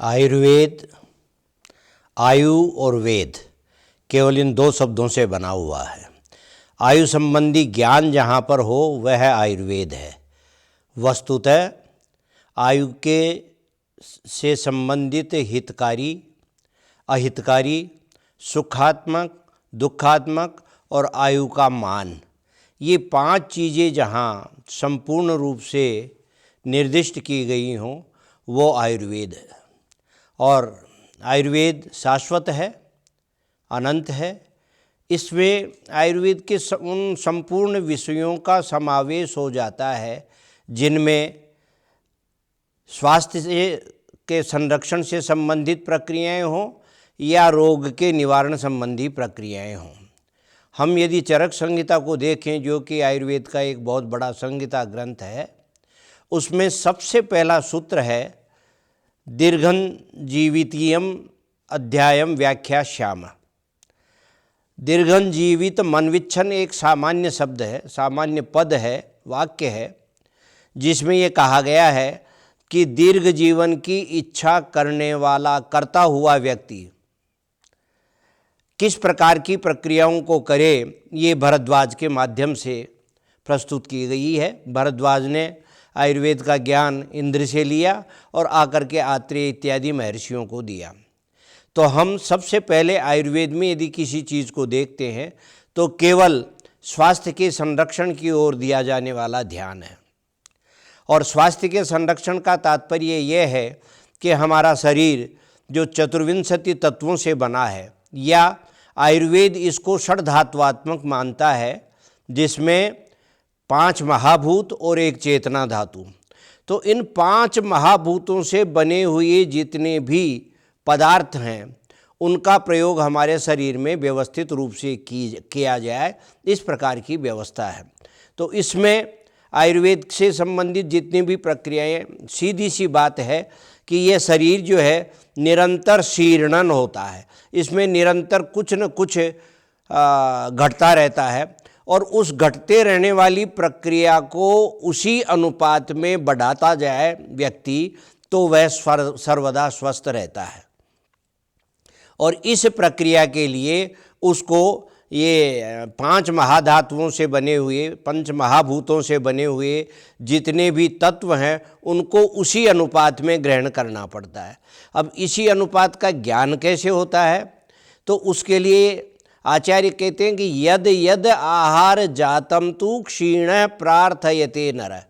आयुर्वेद, आयु और वेद केवल इन दो शब्दों से बना हुआ है। आयु संबंधी ज्ञान जहाँ पर हो वह आयुर्वेद है। वस्तुतः आयु के से संबंधित हितकारी, अहितकारी, सुखात्मक, दुखात्मक और आयु का मान, ये 5 चीज़ें जहाँ संपूर्ण रूप से निर्दिष्ट की गई हों वो आयुर्वेद है। और आयुर्वेद शाश्वत है, अनंत है। इसमें आयुर्वेद के उन संपूर्ण विषयों का समावेश हो जाता है जिनमें स्वास्थ्य के संरक्षण से संबंधित प्रक्रियाएं हों या रोग के निवारण संबंधी प्रक्रियाएं हों। हम यदि चरक संहिता को देखें, जो कि आयुर्वेद का एक बहुत बड़ा संहिता ग्रंथ है, उसमें सबसे पहला सूत्र है दीर्घं जीवितीयम अध्यायम व्याख्यास्याम। दीर्घं जीवित मनविच्छन एक सामान्य शब्द है, सामान्य पद है, वाक्य है, जिसमें ये कहा गया है कि दीर्घ जीवन की इच्छा करने वाला करता हुआ व्यक्ति किस प्रकार की प्रक्रियाओं को करे, ये भरद्वाज के माध्यम से प्रस्तुत की गई है। भरद्वाज ने आयुर्वेद का ज्ञान इंद्र से लिया और आकर के आत्रेय इत्यादि महर्षियों को दिया। तो हम सबसे पहले आयुर्वेद में यदि किसी चीज़ को देखते हैं तो केवल स्वास्थ्य के संरक्षण की ओर दिया जाने वाला ध्यान है। और स्वास्थ्य के संरक्षण का तात्पर्य यह है कि हमारा शरीर जो चतुर्विंशति तत्वों से बना है, या आयुर्वेद इसको षड्धात्वात्मक मानता है, जिसमें 5 महाभूत और एक चेतना धातु। तो इन 5 महाभूतों से बने हुए जितने भी पदार्थ हैं उनका प्रयोग हमारे शरीर में व्यवस्थित रूप से किया जाए, इस प्रकार की व्यवस्था है। तो इसमें आयुर्वेद से संबंधित जितनी भी प्रक्रियाएं, सीधी सी बात है कि यह शरीर जो है निरंतर शीर्णन होता है, इसमें निरंतर कुछ न कुछ घटता रहता है और उस घटते रहने वाली प्रक्रिया को उसी अनुपात में बढ़ाता जाए व्यक्ति, तो वह सर्वदा स्वस्थ रहता है। और इस प्रक्रिया के लिए उसको ये 5 महाधातुओं से बने हुए, 5 महाभूतों से बने हुए जितने भी तत्व हैं उनको उसी अनुपात में ग्रहण करना पड़ता है। अब इसी अनुपात का ज्ञान कैसे होता है, तो उसके लिए आचार्य कहते हैं कि यद यद आहार जातम तु क्षीण प्रार्थयते नर।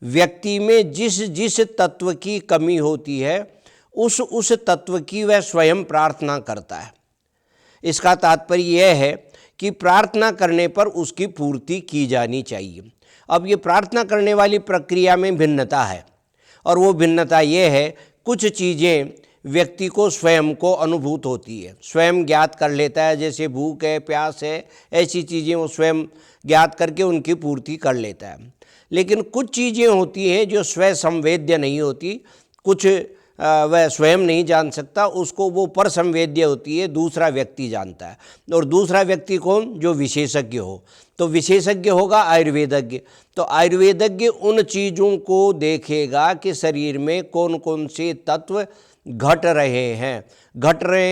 व्यक्ति में जिस जिस तत्व की कमी होती है उस तत्व की वह स्वयं प्रार्थना करता है। इसका तात्पर्य यह है कि प्रार्थना करने पर उसकी पूर्ति की जानी चाहिए। अब ये प्रार्थना करने वाली प्रक्रिया में भिन्नता है, और वो भिन्नता ये है, कुछ चीज़ें व्यक्ति को स्वयं को अनुभूत होती है, स्वयं ज्ञात कर लेता है, जैसे भूख है, प्यास है, ऐसी चीज़ें वो स्वयं ज्ञात करके उनकी पूर्ति कर लेता है। लेकिन कुछ चीज़ें होती हैं जो स्वयं संवेद्य नहीं होती, कुछ वह स्वयं नहीं जान सकता, उसको वो पर संवेद्य होती है, दूसरा व्यक्ति जानता है। और दूसरा व्यक्ति कौन? जो विशेषज्ञ हो। तो विशेषज्ञ होगा आयुर्वेदज्ञ। तो आयुर्वेदज्ञ उन चीज़ों को देखेगा कि शरीर में कौन कौन से तत्व घट रहे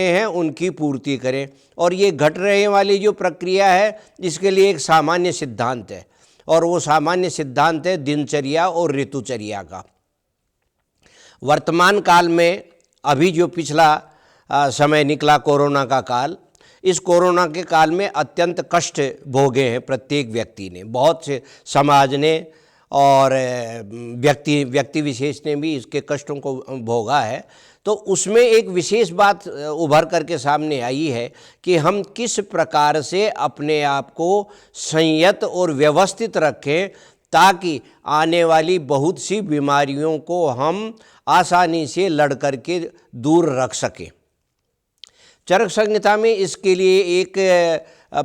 हैं उनकी पूर्ति करें। और ये घट रहे वाली जो प्रक्रिया है, इसके लिए एक सामान्य सिद्धांत है, और वो सामान्य सिद्धांत है दिनचर्या और ऋतुचर्या का। वर्तमान काल में अभी जो पिछला समय निकला कोरोना का काल, इस कोरोना के काल में अत्यंत कष्ट भोगे हैं प्रत्येक व्यक्ति ने, बहुत से समाज ने और व्यक्ति विशेष ने भी इसके कष्टों को भोगा है। तो उसमें एक विशेष बात उभर करके सामने आई है कि हम किस प्रकार से अपने आप को संयत और व्यवस्थित रखें ताकि आने वाली बहुत सी बीमारियों को हम आसानी से लड़ करके दूर रख सकें। चरक संहिता में इसके लिए एक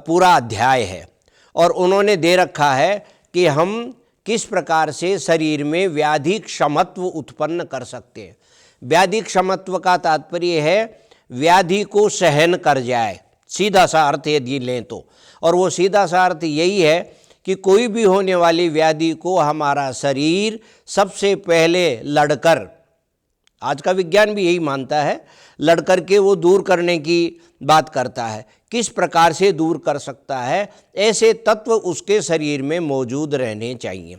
पूरा अध्याय है, और उन्होंने दे रखा है कि हम किस प्रकार से शरीर में व्याधि क्षमत्व उत्पन्न कर सकते हैं। व्याधि क्षमत्व का तात्पर्य है व्याधि को सहन कर जाए, सीधा सा अर्थ यदि लें तो। और वो सीधा सा अर्थ यही है कि कोई भी होने वाली व्याधि को हमारा शरीर सबसे पहले लड़कर आज का विज्ञान भी यही मानता है, लड़ कर के वो दूर करने की बात करता है। किस प्रकार से दूर कर सकता है, ऐसे तत्व उसके शरीर में मौजूद रहने चाहिए।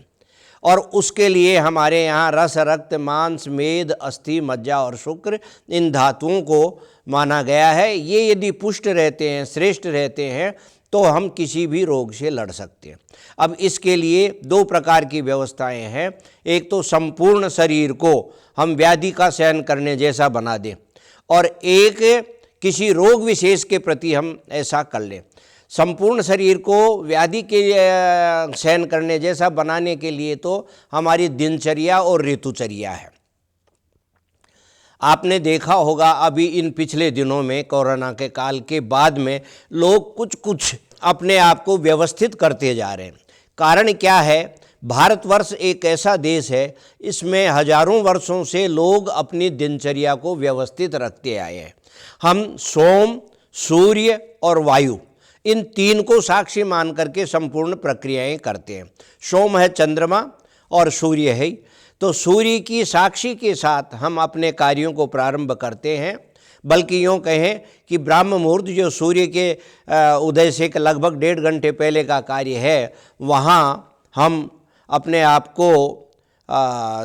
और उसके लिए हमारे यहाँ रस, रक्त, मांस, मेद, अस्थि, मज्जा और शुक्र, इन धातुओं को माना गया है। ये यदि पुष्ट रहते हैं, श्रेष्ठ रहते हैं, तो हम किसी भी रोग से लड़ सकते हैं। अब इसके लिए दो प्रकार की व्यवस्थाएं हैं। एक तो संपूर्ण शरीर को हम व्याधि का सहन करने जैसा बना दें, और एक किसी रोग विशेष के प्रति हम ऐसा कर लें। संपूर्ण शरीर को व्याधि के सहन करने जैसा बनाने के लिए तो हमारी दिनचर्या और ऋतुचर्या है। आपने देखा होगा अभी इन पिछले दिनों में, कोरोना के काल के बाद में, लोग कुछ कुछ अपने आप को व्यवस्थित करते जा रहे हैं। कारण क्या है? भारतवर्ष एक ऐसा देश है, इसमें हजारों वर्षों से लोग अपनी दिनचर्या को व्यवस्थित रखते आए हैं। हम सोम, सूर्य और वायु, इन तीन को साक्षी मान करके संपूर्ण प्रक्रियाएं करते हैं। सोम है चंद्रमा और सूर्य है, तो सूर्य की साक्षी के साथ हम अपने कार्यों को प्रारंभ करते हैं। बल्कि यूँ कहें कि ब्राह्म मुहूर्त जो सूर्य के उदय से लगभग 1.5 घंटे पहले का कार्य है, वहाँ हम अपने आप को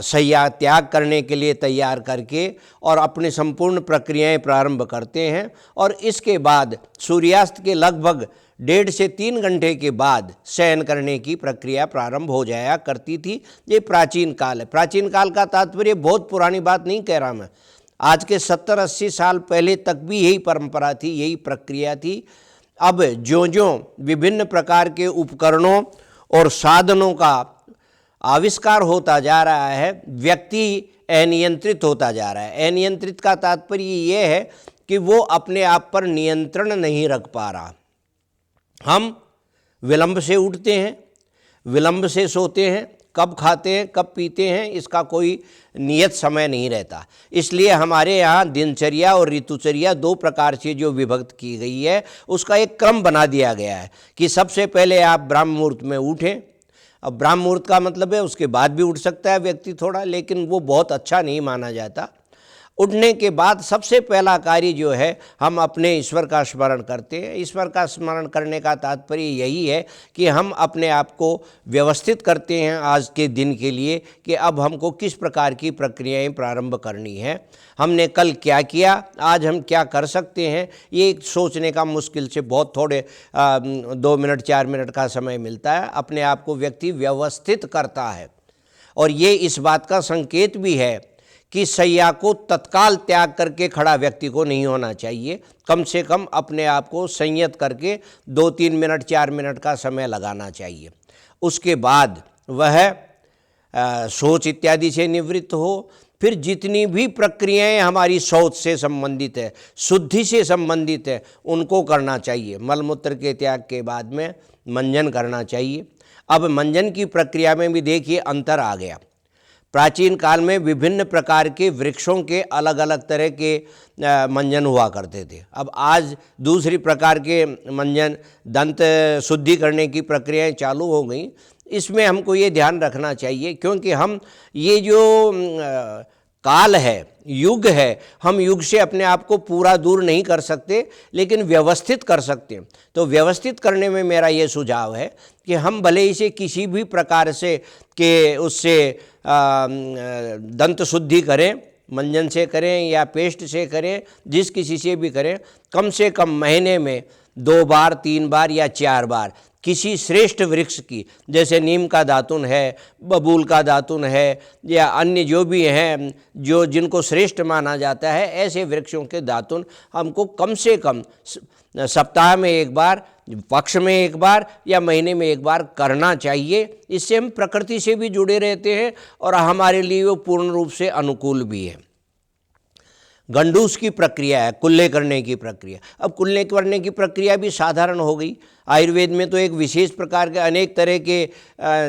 शय्या त्याग करने के लिए तैयार करके और अपनी संपूर्ण प्रक्रियाएं प्रारंभ करते हैं। और इसके बाद सूर्यास्त के लगभग 1.5 से 3 घंटे के बाद शयन करने की प्रक्रिया प्रारंभ हो जाया करती थी। ये प्राचीन काल है। प्राचीन काल का तात्पर्य बहुत पुरानी बात नहीं कह रहा मैं, आज के 70-80 साल पहले तक भी यही परंपरा थी, यही प्रक्रिया थी। अब ज्यों-ज्यों विभिन्न प्रकार के उपकरणों और साधनों का आविष्कार होता जा रहा है, व्यक्ति अनियंत्रित होता जा रहा है। अनियंत्रित का तात्पर्य ये है कि वो अपने आप पर नियंत्रण नहीं रख पा रहा। हम विलंब से उठते हैं, विलंब से सोते हैं, कब खाते हैं, कब पीते हैं, इसका कोई नियत समय नहीं रहता। इसलिए हमारे यहाँ दिनचर्या और ऋतुचर्या 2 प्रकार से जो विभक्त की गई है, उसका एक क्रम बना दिया गया है कि सबसे पहले आप ब्राह्म मुहूर्त में उठें। अब ब्राह्म मुहूर्त का मतलब है उसके बाद भी उठ सकता है व्यक्ति थोड़ा, लेकिन वो बहुत अच्छा नहीं माना जाता। उठने के बाद सबसे पहला कार्य जो है, हम अपने ईश्वर का स्मरण करते हैं। ईश्वर का स्मरण करने का तात्पर्य यही है कि हम अपने आप को व्यवस्थित करते हैं आज के दिन के लिए कि अब हमको किस प्रकार की प्रक्रियाएं प्रारंभ करनी है, हमने कल क्या किया, आज हम क्या कर सकते हैं। ये सोचने का मुश्किल से बहुत थोड़े 2 मिनट 4 मिनट का समय मिलता है। अपने आप को व्यक्ति व्यवस्थित करता है, और ये इस बात का संकेत भी है कि शैया को तत्काल त्याग करके खड़ा व्यक्ति को नहीं होना चाहिए। कम से कम अपने आप को संयत करके 2-3 मिनट 4 मिनट का समय लगाना चाहिए। उसके बाद वह सोच इत्यादि से निवृत्त हो। फिर जितनी भी प्रक्रियाएं हमारी सोच से संबंधित है, शुद्धि से संबंधित है, उनको करना चाहिए। मलमूत्र के त्याग के बाद में मंजन करना चाहिए। अब मंजन की प्रक्रिया में भी देखिए अंतर आ गया। प्राचीन काल में विभिन्न प्रकार के वृक्षों के अलग अलग तरह के मंजन हुआ करते थे। अब आज दूसरी प्रकार के मंजन, दंत शुद्धि करने की प्रक्रियाएं चालू हो गई। इसमें हमको ये ध्यान रखना चाहिए, क्योंकि हम ये जो काल है, युग है, हम युग से अपने आप को पूरा दूर नहीं कर सकते, लेकिन व्यवस्थित कर सकते हैं। तो व्यवस्थित करने में मेरा ये सुझाव है कि हम भले इसे किसी भी प्रकार से कि उससे दंत शुद्धि करें, मंजन से करें या पेस्ट से करें, जिस किसी से भी करें, कम से कम महीने में 2 बार 3 बार या 4 बार किसी श्रेष्ठ वृक्ष की, जैसे नीम का दातुन है, बबूल का दातुन है, या अन्य जो भी हैं जो जिनको श्रेष्ठ माना जाता है, ऐसे वृक्षों के दातुन हमको कम से कम सप्ताह में 1 बार, पक्ष में 1 बार या महीने में 1 बार करना चाहिए। इससे हम प्रकृति से भी जुड़े रहते हैं और हमारे लिए वो पूर्ण रूप से अनुकूल भी है। गंडूस की प्रक्रिया है, कुल्ले करने की प्रक्रिया। अब कुल्ले करने की प्रक्रिया भी साधारण हो गई। आयुर्वेद में तो एक विशेष प्रकार के अनेक तरह के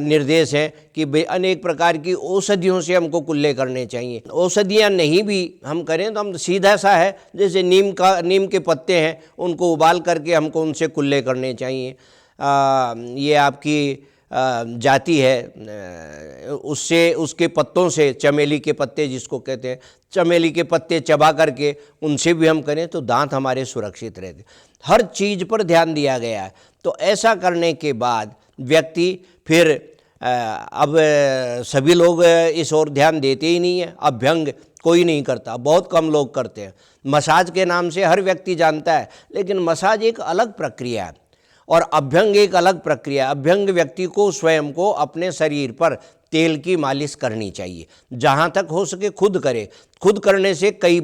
निर्देश हैं कि अनेक प्रकार की औषधियों से हमको कुल्ले करने चाहिए। औषधियाँ नहीं भी हम करें तो हम सीधा सा है, जैसे नीम के पत्ते हैं, उनको उबाल करके हमको उनसे कुल्ले करने चाहिए। ये आपकी जाती है उससे, उसके पत्तों से, चमेली के पत्ते जिसको कहते हैं, चमेली के पत्ते चबा करके उनसे भी हम करें तो दांत हमारे सुरक्षित रहते। हर चीज़ पर ध्यान दिया गया है। तो ऐसा करने के बाद व्यक्ति फिर अब सभी लोग इस ओर ध्यान देते ही नहीं है। अभ्यंग कोई नहीं करता, बहुत कम लोग करते हैं। मसाज के नाम से हर व्यक्ति जानता है, लेकिन मसाज एक अलग प्रक्रिया है और अभ्यंग एक अलग प्रक्रिया। अभ्यंग व्यक्ति को स्वयं को अपने शरीर पर तेल की मालिश करनी चाहिए, जहाँ तक हो सके खुद करे। खुद करने से कई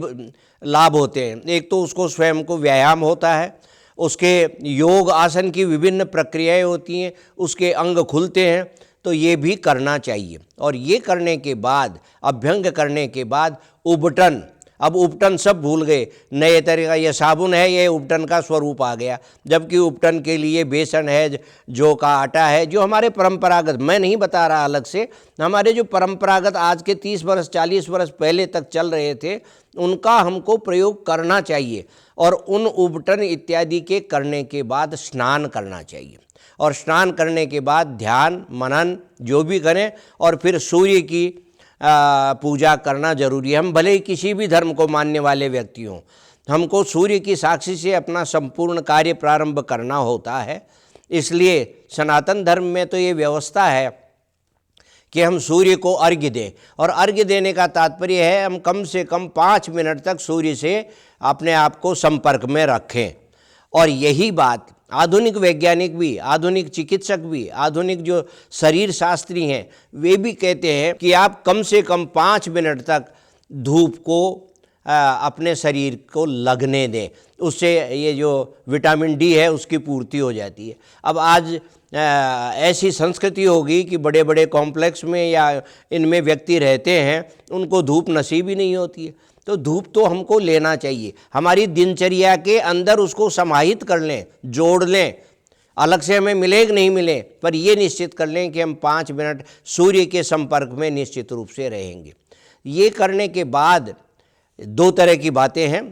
लाभ होते हैं। एक तो उसको स्वयं को व्यायाम होता है, उसके योग आसन की विभिन्न प्रक्रियाएं होती हैं, उसके अंग खुलते हैं, तो ये भी करना चाहिए। और ये करने के बाद, अभ्यंग करने के बाद उबटन, अब उपटन सब भूल गए, नए तरीका, ये साबुन है, ये उपटन का स्वरूप आ गया। जबकि उपटन के लिए बेसन है, जौ का आटा है, जो हमारे परंपरागत, मैं नहीं बता रहा अलग से, हमारे जो परंपरागत आज के 30 वर्ष 40 वर्ष पहले तक चल रहे थे, उनका हमको प्रयोग करना चाहिए। और उन उपटन इत्यादि के करने के बाद स्नान करना चाहिए। और स्नान करने के बाद ध्यान मनन जो भी करें, और फिर सूर्य की पूजा करना जरूरी है। हम भले ही किसी भी धर्म को मानने वाले व्यक्ति हों, हमको सूर्य की साक्षी से अपना संपूर्ण कार्य प्रारंभ करना होता है। इसलिए सनातन धर्म में तो ये व्यवस्था है कि हम सूर्य को अर्घ्य दें। और अर्घ्य देने का तात्पर्य है हम कम से कम 5 मिनट तक सूर्य से अपने आप को संपर्क में रखें। और यही बात आधुनिक वैज्ञानिक भी, आधुनिक चिकित्सक भी, आधुनिक जो शरीर शास्त्री हैं, वे भी कहते हैं कि आप कम से कम 5 मिनट तक धूप को अपने शरीर को लगने दें। उससे ये जो विटामिन डी है उसकी पूर्ति हो जाती है। अब आज ऐसी संस्कृति होगी कि बड़े बड़े कॉम्प्लेक्स में या इनमें व्यक्ति रहते हैं, उनको धूप नसीब ही नहीं होती है। तो धूप तो हमको लेना चाहिए, हमारी दिनचर्या के अंदर उसको समाहित कर लें, जोड़ लें। अलग से हमें मिले कि नहीं मिले, पर ये निश्चित कर लें कि हम 5 मिनट सूर्य के संपर्क में निश्चित रूप से रहेंगे। ये करने के बाद 2 तरह की बातें हैं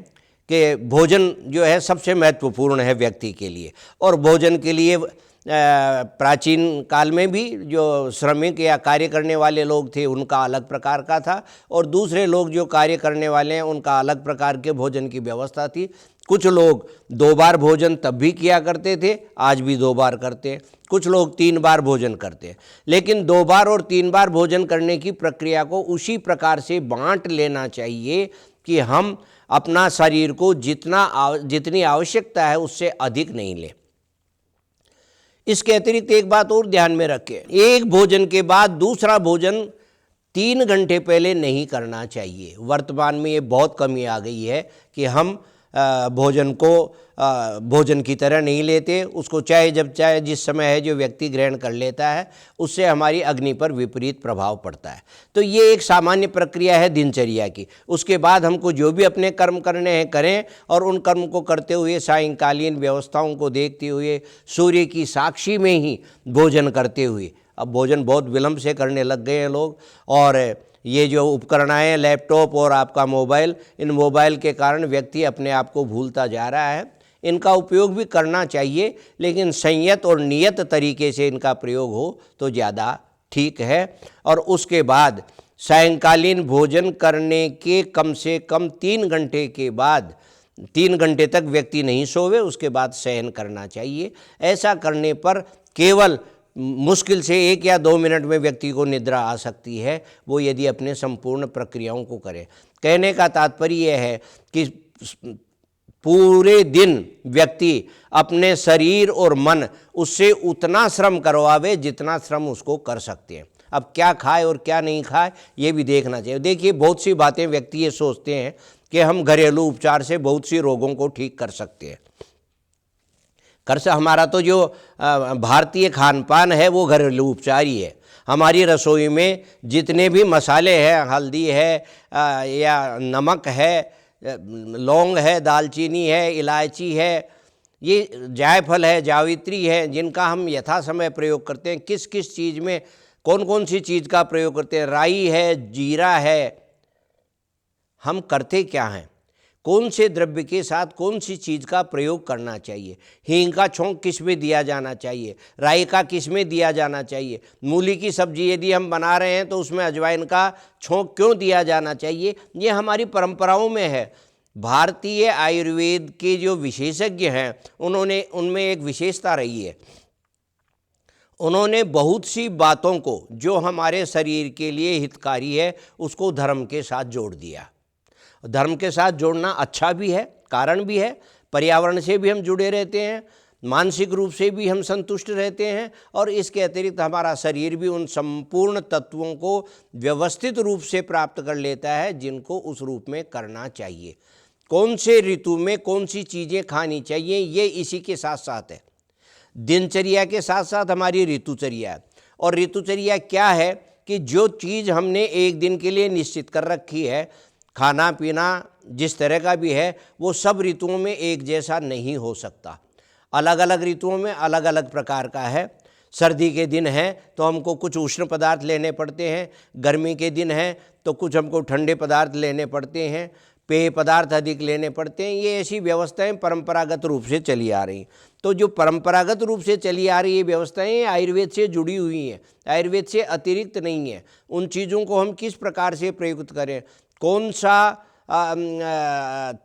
कि भोजन जो है सबसे महत्वपूर्ण है व्यक्ति के लिए। और भोजन के लिए प्राचीन काल में भी जो श्रमिक या कार्य करने वाले लोग थे उनका अलग प्रकार का था, और दूसरे लोग जो कार्य करने वाले हैं उनका अलग प्रकार के भोजन की व्यवस्था थी। कुछ लोग 2 बार भोजन तब भी किया करते थे, आज भी 2 बार करते हैं। कुछ लोग 3 बार भोजन करते हैं। लेकिन 2 बार और 3 बार भोजन करने की प्रक्रिया को उसी प्रकार से बांट लेना चाहिए कि हम अपना शरीर को जितनी आवश्यकता है उससे अधिक नहीं लें। इसके अतिरिक्त एक बात और ध्यान में रखें, एक भोजन के बाद दूसरा भोजन 3 घंटे पहले नहीं करना चाहिए। वर्तमान में ये बहुत कमी आ गई है कि हम भोजन को भोजन की तरह नहीं लेते, उसको चाहे जब चाहे जिस समय है जो व्यक्ति ग्रहण कर लेता है, उससे हमारी अग्नि पर विपरीत प्रभाव पड़ता है। तो ये एक सामान्य प्रक्रिया है दिनचर्या की। उसके बाद हमको जो भी अपने कर्म करने हैं करें, और उन कर्म को करते हुए सायंकालीन व्यवस्थाओं को देखते हुए सूर्य की साक्षी में ही भोजन करते हुए, अब भोजन बहुत विलम्ब से करने लग गए हैं लोग, और ये जो उपकरण आए हैं लैपटॉप और आपका मोबाइल, इन मोबाइल के कारण व्यक्ति अपने आप को भूलता जा रहा है। इनका उपयोग भी करना चाहिए, लेकिन संयत और नियत तरीके से इनका प्रयोग हो तो ज़्यादा ठीक है। और उसके बाद सायंकालीन भोजन करने के कम से कम 3 घंटे के बाद, 3 घंटे तक व्यक्ति नहीं सोवे, उसके बाद शयन करना चाहिए। ऐसा करने पर केवल मुश्किल से 1 या 2 मिनट में व्यक्ति को निद्रा आ सकती है, वो यदि अपने संपूर्ण प्रक्रियाओं को करे। कहने का तात्पर्य यह है कि पूरे दिन व्यक्ति अपने शरीर और मन उससे उतना श्रम करवावे जितना श्रम उसको कर सकते हैं। अब क्या खाए और क्या नहीं खाए ये भी देखना चाहिए। देखिए, बहुत सी बातें व्यक्ति ये सोचते हैं कि हम घरेलू उपचार से बहुत सी रोगों को ठीक कर सकते हैं। हमारा तो जो भारतीय खान पान है वो घरेलू उपचार ही है। हमारी रसोई में जितने भी मसाले हैं, हल्दी है या नमक है, लौंग है, दालचीनी है, इलायची है, ये जायफल है, जावित्री है, जिनका हम यथा समय प्रयोग करते हैं। किस किस चीज़ में कौन कौन सी चीज़ का प्रयोग करते हैं, राई है, जीरा है, हम करते क्या हैं? कौन से द्रव्य के साथ कौन सी चीज़ का प्रयोग करना चाहिए, हींग का छौंक किस में दिया जाना चाहिए, राई का किस में दिया जाना चाहिए, मूली की सब्जी यदि हम बना रहे हैं तो उसमें अजवाइन का छौंक क्यों दिया जाना चाहिए, ये हमारी परंपराओं में है। भारतीय आयुर्वेद के जो विशेषज्ञ हैं उन्होंने उनमें एक विशेषता रही है, उन्होंने बहुत सी बातों को जो हमारे शरीर के लिए हितकारी है उसको धर्म के साथ जोड़ दिया। धर्म के साथ जोड़ना अच्छा भी है, कारण भी है, पर्यावरण से भी हम जुड़े रहते हैं, मानसिक रूप से भी हम संतुष्ट रहते हैं, और इसके अतिरिक्त हमारा शरीर भी उन संपूर्ण तत्वों को व्यवस्थित रूप से प्राप्त कर लेता है जिनको उस रूप में करना चाहिए। कौन से ऋतु में कौन सी चीज़ें खानी चाहिए ये इसी के साथ साथ है। दिनचर्या के साथ साथ हमारी ऋतुचर्या है, और ऋतुचर्या क्या है कि जो चीज़ हमने एक दिन के लिए निश्चित कर रखी है, खाना पीना जिस तरह का भी है वो सब ऋतुओं में एक जैसा नहीं हो सकता, अलग अलग ऋतुओं में अलग अलग प्रकार का है। सर्दी के दिन हैं तो हमको कुछ उष्ण पदार्थ लेने पड़ते हैं, गर्मी के दिन हैं तो कुछ हमको ठंडे पदार्थ लेने पड़ते हैं, पेय पदार्थ अधिक लेने पड़ते हैं। ये ऐसी व्यवस्थाएं परंपरागत रूप से चली आ रही। तो जो परंपरागत रूप से चली आ रही ये व्यवस्थाएं आयुर्वेद से जुड़ी हुई हैं, आयुर्वेद से अतिरिक्त नहीं है। उन चीज़ों को हम किस प्रकार से प्रयुक्त करें, कौन सा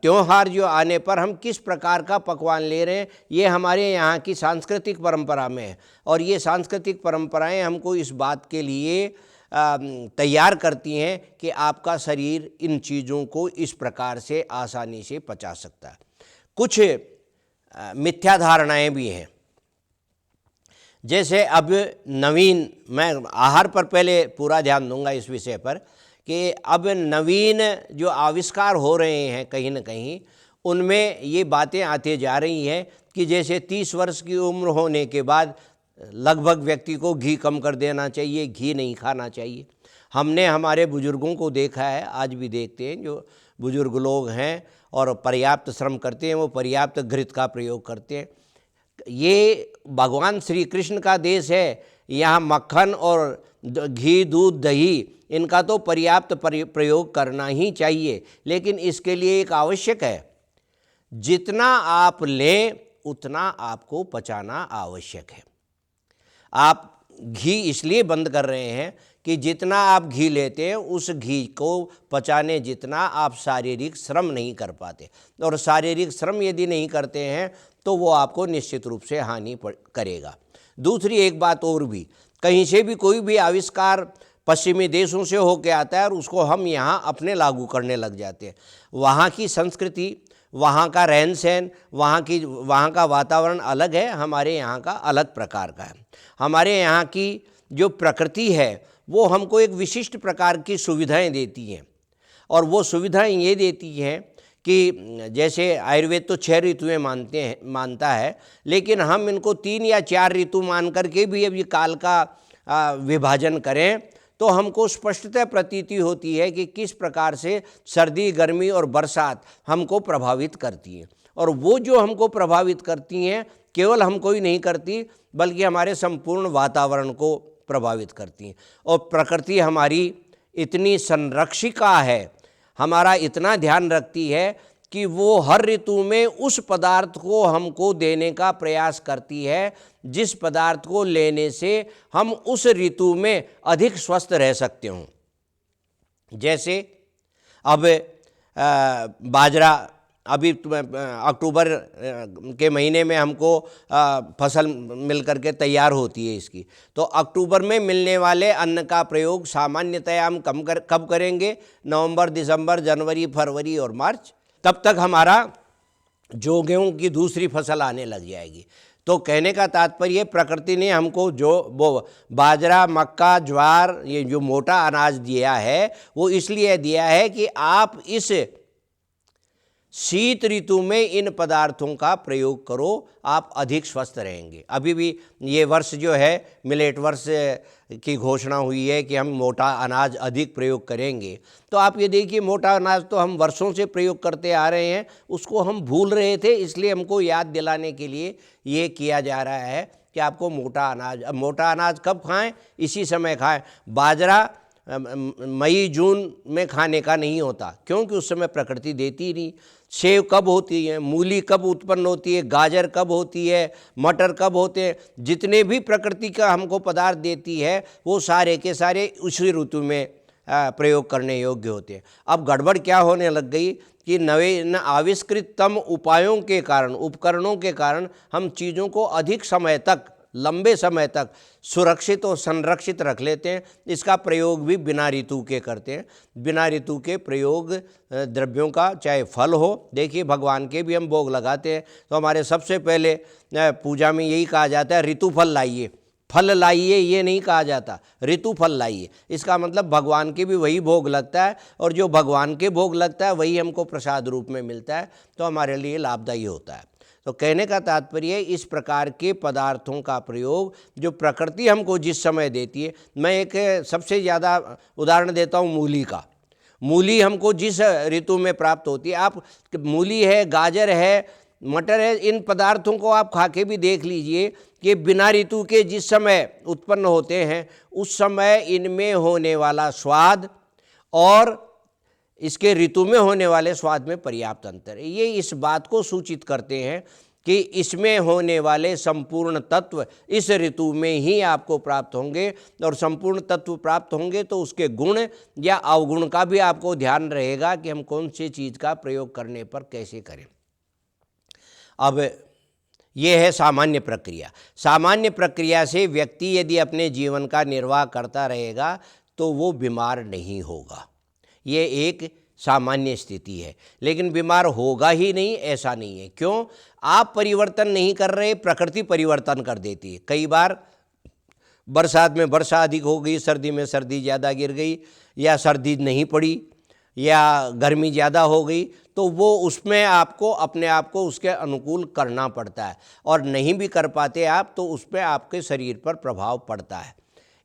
त्योहार जो आने पर हम किस प्रकार का पकवान ले रहे हैं, ये हमारे यहाँ की सांस्कृतिक परंपरा में है। और ये सांस्कृतिक परंपराएं हमको इस बात के लिए तैयार करती हैं कि आपका शरीर इन चीज़ों को इस प्रकार से आसानी से पचा सकता है। कुछ मिथ्या धारणाएं भी हैं, जैसे अब नवीन, मैं आहार पर पहले पूरा ध्यान दूंगा इस विषय पर, कि अब नवीन जो आविष्कार हो रहे हैं कहीं ना कहीं उनमें ये बातें आती जा रही हैं कि जैसे 30 वर्ष की उम्र होने के बाद लगभग व्यक्ति को घी कम कर देना चाहिए, घी नहीं खाना चाहिए। हमने हमारे बुजुर्गों को देखा है, आज भी देखते हैं, जो बुजुर्ग लोग हैं और पर्याप्त श्रम करते हैं वो पर्याप्त घृत का प्रयोग करते हैं। ये भगवान श्री कृष्ण का देश है, यहाँ मक्खन और घी दूध दही इनका तो पर्याप्त प्रयोग करना ही चाहिए, लेकिन इसके लिए एक आवश्यक है, जितना आप लें उतना आपको पचाना आवश्यक है। आप घी इसलिए बंद कर रहे हैं कि जितना आप घी लेते हैं उस घी को पचाने जितना आप शारीरिक श्रम नहीं कर पाते, और शारीरिक श्रम यदि नहीं करते हैं तो वो आपको निश्चित रूप से हानि करेगा। दूसरी एक बात और भी, कहीं से भी कोई भी आविष्कार पश्चिमी देशों से होके आता है और उसको हम यहाँ अपने लागू करने लग जाते हैं। वहाँ की संस्कृति, वहाँ का रहन सहन, वहाँ का वातावरण अलग है, हमारे यहाँ का अलग प्रकार का है। हमारे यहाँ की जो प्रकृति है वो हमको एक विशिष्ट प्रकार की सुविधाएं देती हैं, और वो सुविधाएं ये देती हैं कि जैसे आयुर्वेद तो 6 ऋतुएं मानता है, लेकिन हम इनको 3 या 4 ऋतु मान करके भी अभी काल का विभाजन करें तो हमको स्पष्टतः प्रतीति होती है कि किस प्रकार से सर्दी, गर्मी और बरसात हमको प्रभावित करती हैं। और वो जो हमको प्रभावित करती हैं केवल हमको ही नहीं करती बल्कि हमारे संपूर्ण वातावरण को प्रभावित करती हैं। और प्रकृति हमारी इतनी संरक्षिका है, हमारा इतना ध्यान रखती है कि वो हर ऋतु में उस पदार्थ को हमको देने का प्रयास करती है जिस पदार्थ को लेने से हम उस ऋतु में अधिक स्वस्थ रह सकते हों। जैसे अब बाजरा अभी अक्टूबर के महीने में हमको फसल मिल करके तैयार होती है इसकी, तो अक्टूबर में मिलने वाले अन्न का प्रयोग सामान्यतया हम कब करेंगे? नवंबर, दिसंबर, जनवरी, फरवरी और मार्च। तब तक हमारा जो गेहूँ की दूसरी फसल आने लग जाएगी। तो कहने का तात्पर्य प्रकृति ने हमको जो वो बाजरा, मक्का, ज्वार, ये जो मोटा अनाज दिया है वो इसलिए दिया है कि आप इस शीत ऋतु में इन पदार्थों का प्रयोग करो, आप अधिक स्वस्थ रहेंगे। अभी भी ये वर्ष जो है मिलेट वर्ष की घोषणा हुई है कि हम मोटा अनाज अधिक प्रयोग करेंगे। तो आप ये देखिए, मोटा अनाज तो हम वर्षों से प्रयोग करते आ रहे हैं, उसको हम भूल रहे थे, इसलिए हमको याद दिलाने के लिए ये किया जा रहा है कि आपको मोटा अनाज कब खाएं? इसी समय खाएं। बाजरा मई जून में खाने का नहीं होता, क्योंकि उस समय प्रकृति देती नहीं। सेव कब होती है, मूली कब उत्पन्न होती है, गाजर कब होती है, मटर कब होते हैं, जितने भी प्रकृति का हमको पदार्थ देती है वो सारे के सारे उसी ऋतु में प्रयोग करने योग्य होते हैं। अब गड़बड़ क्या होने लग गई कि नवीन आविष्कृततम उपायों के कारण, उपकरणों के कारण हम चीज़ों को अधिक समय तक, लंबे समय तक सुरक्षित और संरक्षित रख लेते हैं। इसका प्रयोग भी बिना ऋतु के करते हैं। बिना ऋतु के प्रयोग द्रव्यों का, चाहे फल हो, देखिए भगवान के भी हम भोग लगाते हैं तो हमारे सबसे पहले पूजा में यही कहा जाता है ऋतु फल लाइए, फल लाइए, ये नहीं कहा जाता, ऋतु फल लाइए। इसका मतलब भगवान के भी वही भोग लगता है और जो भगवान के भोग लगता है वही हमको प्रसाद रूप में मिलता है, तो हमारे लिए लाभदायी होता है। तो कहने का तात्पर्य इस प्रकार के पदार्थों का प्रयोग जो प्रकृति हमको जिस समय देती है, मैं एक सबसे ज़्यादा उदाहरण देता हूँ मूली का। मूली हमको जिस ऋतु में प्राप्त होती है, आप मूली है, गाजर है, मटर है, इन पदार्थों को आप खा के भी देख लीजिए कि बिना ऋतु के जिस समय उत्पन्न होते हैं उस समय इनमें होने वाला स्वाद और इसके ऋतु में होने वाले स्वाद में पर्याप्त अंतर है। ये इस बात को सूचित करते हैं कि इसमें होने वाले संपूर्ण तत्व इस ऋतु में ही आपको प्राप्त होंगे, और संपूर्ण तत्व प्राप्त होंगे तो उसके गुण या अवगुण का भी आपको ध्यान रहेगा कि हम कौन सी चीज़ का प्रयोग करने पर कैसे करें। अब ये है सामान्य प्रक्रिया। सामान्य प्रक्रिया से व्यक्ति यदि अपने जीवन का निर्वाह करता रहेगा तो वो बीमार नहीं होगा। ये एक सामान्य स्थिति है, लेकिन बीमार होगा ही नहीं ऐसा नहीं है। क्यों? आप परिवर्तन नहीं कर रहे, प्रकृति परिवर्तन कर देती है। कई बार बरसात में वर्षा अधिक हो गई, सर्दी में सर्दी ज़्यादा गिर गई, या सर्दी नहीं पड़ी, या गर्मी ज़्यादा हो गई, तो वो उसमें आपको अपने आप को उसके अनुकूल करना पड़ता है, और नहीं भी कर पाते आप तो उस पर आपके शरीर पर प्रभाव पड़ता है।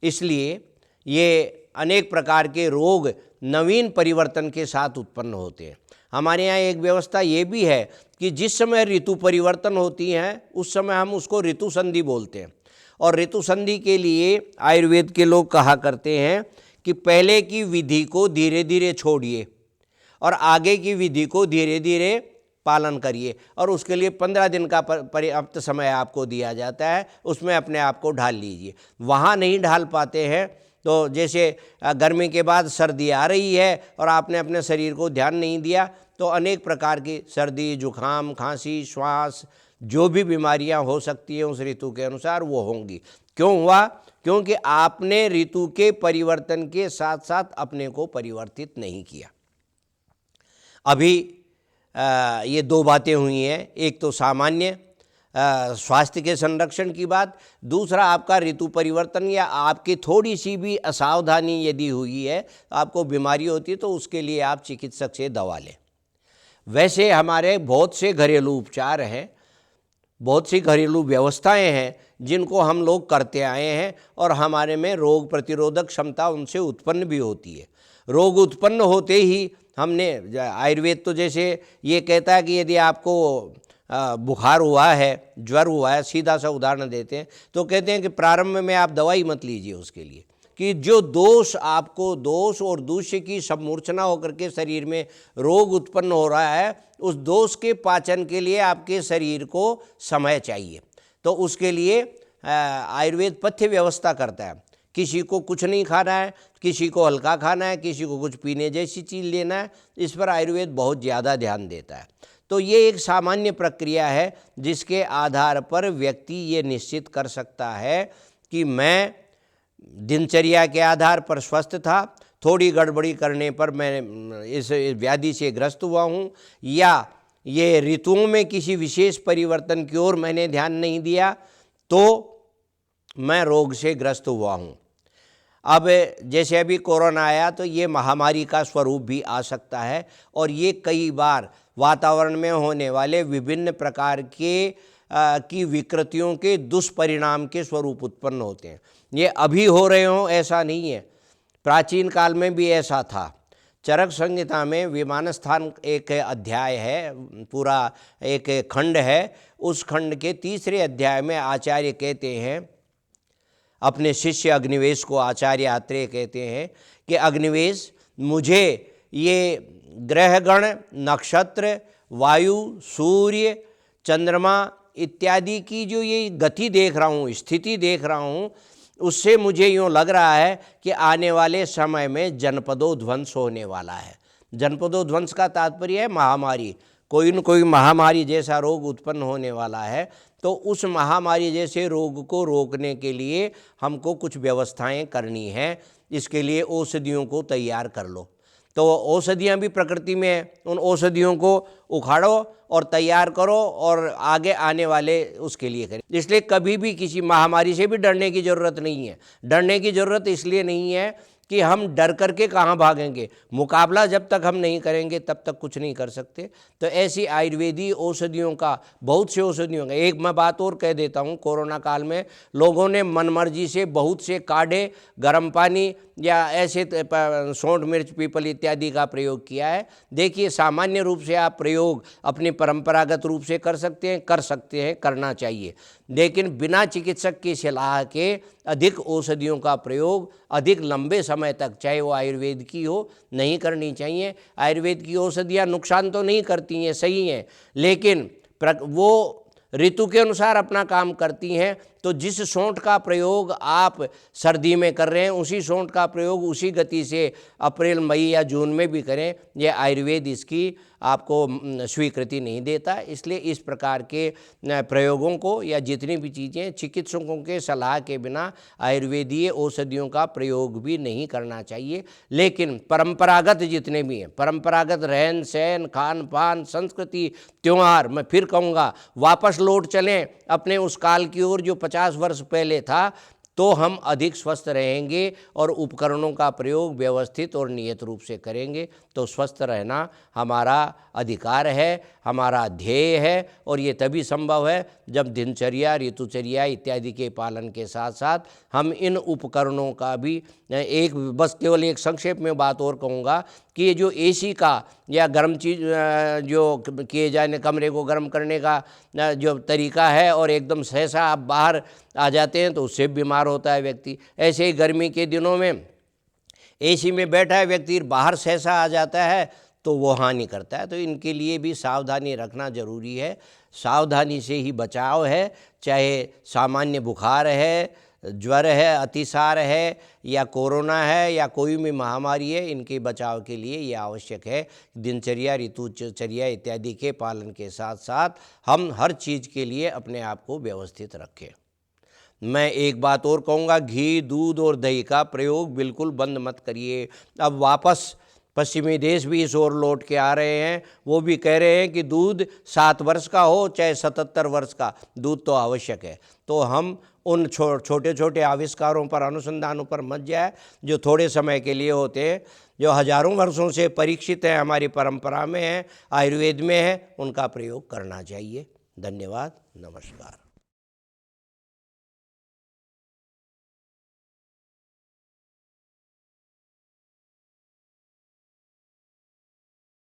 इसलिए ये अनेक प्रकार के रोग नवीन परिवर्तन के साथ उत्पन्न होते हैं। हमारे यहाँ एक व्यवस्था ये भी है कि जिस समय ऋतु परिवर्तन होती हैं उस समय हम उसको ऋतु संधि बोलते हैं, और ऋतु संधि के लिए आयुर्वेद के लोग कहा करते हैं कि पहले की विधि को धीरे धीरे छोड़िए और आगे की विधि को धीरे धीरे पालन करिए, और उसके लिए 15 दिन का पर्याप्त समय आपको दिया जाता है, उसमें अपने आप को ढाल लीजिए। वहाँ नहीं ढाल पाते हैं तो जैसे गर्मी के बाद सर्दी आ रही है और आपने अपने शरीर को ध्यान नहीं दिया तो अनेक प्रकार की सर्दी, जुकाम, खांसी, श्वास, जो भी बीमारियां हो सकती हैं उस ऋतु के अनुसार वो होंगी। क्यों हुआ? क्योंकि आपने ऋतु के परिवर्तन के साथ साथ अपने को परिवर्तित नहीं किया। अभी ये दो बातें हुई हैं, एक तो सामान्य स्वास्थ्य के संरक्षण की बात, दूसरा आपका ऋतु परिवर्तन या आपकी थोड़ी सी भी असावधानी यदि हुई है, आपको बीमारी होती है तो उसके लिए आप चिकित्सक से दवा लें। वैसे हमारे बहुत से घरेलू उपचार हैं, बहुत सी घरेलू व्यवस्थाएं हैं जिनको हम लोग करते आए हैं, और हमारे में रोग प्रतिरोधक क्षमता उनसे उत्पन्न भी होती है। रोग उत्पन्न होते ही हमने, आयुर्वेद तो जैसे ये कहता है कि यदि आपको बुखार हुआ है, ज्वर हुआ है, सीधा सा उदाहरण देते हैं तो कहते हैं कि प्रारंभ में आप दवाई मत लीजिए उसके लिए, कि जो दोष आपको, दोष और दूष्य की सम्मूर्छना होकर के शरीर में रोग उत्पन्न हो रहा है, उस दोष के पाचन के लिए आपके शरीर को समय चाहिए। तो उसके लिए आयुर्वेद पथ्य व्यवस्था करता है। किसी को कुछ नहीं खाना है, किसी को हल्का खाना है, किसी को कुछ पीने जैसी चीज़ लेना है, इस पर आयुर्वेद बहुत ज़्यादा ध्यान देता है। तो ये एक सामान्य प्रक्रिया है जिसके आधार पर व्यक्ति ये निश्चित कर सकता है कि मैं दिनचर्या के आधार पर स्वस्थ था, थोड़ी गड़बड़ी करने पर मैं इस व्याधि से ग्रस्त हुआ हूँ, या ये ऋतुओं में किसी विशेष परिवर्तन की ओर मैंने ध्यान नहीं दिया तो मैं रोग से ग्रस्त हुआ हूँ। अब जैसे अभी कोरोना आया तो ये महामारी का स्वरूप भी आ सकता है, और ये कई बार वातावरण में होने वाले विभिन्न प्रकार के की विकृतियों के दुष्परिणाम के स्वरूप उत्पन्न होते हैं। ये अभी हो रहे हों ऐसा नहीं है, प्राचीन काल में भी ऐसा था। चरक संहिता में विमान स्थान एक अध्याय है, पूरा एक खंड है। उस खंड के 3रे अध्याय में आचार्य कहते हैं, अपने शिष्य अग्निवेश को आचार्य आत्रेय कहते हैं कि अग्निवेश, मुझे ये ग्रहगण, नक्षत्र, वायु, सूर्य, चंद्रमा इत्यादि की जो ये गति देख रहा हूँ, स्थिति देख रहा हूँ, उससे मुझे यूँ लग रहा है कि आने वाले समय में जनपदोध्वंस होने वाला है। जनपदोध्वंस का तात्पर्य है महामारी, कोई न कोई महामारी जैसा रोग उत्पन्न होने वाला है। तो उस महामारी जैसे रोग को रोकने के लिए हमको कुछ व्यवस्थाएं करनी है। इसके लिए औषधियों को तैयार कर लो। तो औषधियाँ भी प्रकृति में है, उन औषधियों को उखाड़ो और तैयार करो और आगे आने वाले उसके लिए करें। इसलिए कभी भी किसी महामारी से भी डरने की ज़रूरत नहीं है। डरने की ज़रूरत इसलिए नहीं है कि हम डर करके कहाँ भागेंगे। मुकाबला जब तक हम नहीं करेंगे तब तक कुछ नहीं कर सकते। तो ऐसी आयुर्वेदीय औषधियों का, बहुत से औषधियों का, एक मैं बात और कह देता हूँ, कोरोना काल में लोगों ने मनमर्जी से बहुत से काढ़े, गर्म पानी या ऐसे सौंठ मिर्च पीपल इत्यादि का प्रयोग किया है। देखिए, सामान्य रूप से आप प्रयोग अपनी परंपरागत रूप से कर सकते हैं, करना चाहिए, लेकिन बिना चिकित्सक की सलाह के अधिक औषधियों का प्रयोग अधिक लंबे समय तक, चाहे वो आयुर्वेद की हो, नहीं करनी चाहिए। आयुर्वेद की औषधियाँ नुकसान तो नहीं करती हैं, सही हैं, लेकिन वो ऋतु के अनुसार अपना काम करती हैं। तो जिस सौंठ का प्रयोग आप सर्दी में कर रहे हैं, उसी सौंठ का प्रयोग उसी गति से अप्रैल, मई या जून में भी करें। यह आयुर्वेद इसकी आपको स्वीकृति नहीं देता। इसलिए इस प्रकार के प्रयोगों को या जितनी भी चीज़ें चिकित्सकों के सलाह के बिना आयुर्वेदीय औषधियों का प्रयोग भी नहीं करना चाहिए। लेकिन परंपरागत जितने भी हैं, परंपरागत रहन सहन, खान पान, संस्कृति, त्यौहार, मैं फिर कहूँगा वापस लौट चलें अपने उस काल की ओर जो 50 वर्ष पहले था, तो हम अधिक स्वस्थ रहेंगे और उपकरणों का प्रयोग व्यवस्थित और नियत रूप से करेंगे। तो स्वस्थ रहना हमारा अधिकार है, हमारा ध्येय है, और ये तभी संभव है जब दिनचर्या, ऋतुचर्या इत्यादि के पालन के साथ साथ हम इन उपकरणों का भी बस केवल एक संक्षेप में बात और कहूँगा कि ये जो एसी का या गर्म चीज़ जो किए जाने, कमरे को गर्म करने का जो तरीका है, और एकदम सहसा आप बाहर आ जाते हैं तो उससे बीमार होता है व्यक्ति। ऐसे ही गर्मी के दिनों में एसी में बैठा है व्यक्ति, बाहर सहसा आ जाता है तो वो हानि करता है। तो इनके लिए भी सावधानी रखना जरूरी है। सावधानी से ही बचाव है, चाहे सामान्य बुखार है, ज्वर है, अतिसार है, या कोरोना है, या कोई भी महामारी है, इनके बचाव के लिए ये आवश्यक है दिनचर्या, ऋतुचर्या इत्यादि के पालन के साथ साथ हम हर चीज़ के लिए अपने आप को व्यवस्थित रखें। मैं एक बात और कहूँगा, घी, दूध और दही का प्रयोग बिल्कुल बंद मत करिए। अब वापस पश्चिमी देश भी इस ओर लौट के आ रहे हैं। वो भी कह रहे हैं कि दूध 7 वर्ष का हो चाहे 77 वर्ष का, दूध तो आवश्यक है। तो हम उन छोटे छोटे आविष्कारों पर, अनुसंधानों पर मत जाए जो थोड़े समय के लिए होते हैं, जो हजारों वर्षों से परीक्षित हैं, हमारी परंपरा में है, आयुर्वेद में है, उनका प्रयोग करना चाहिए। धन्यवाद, नमस्कार।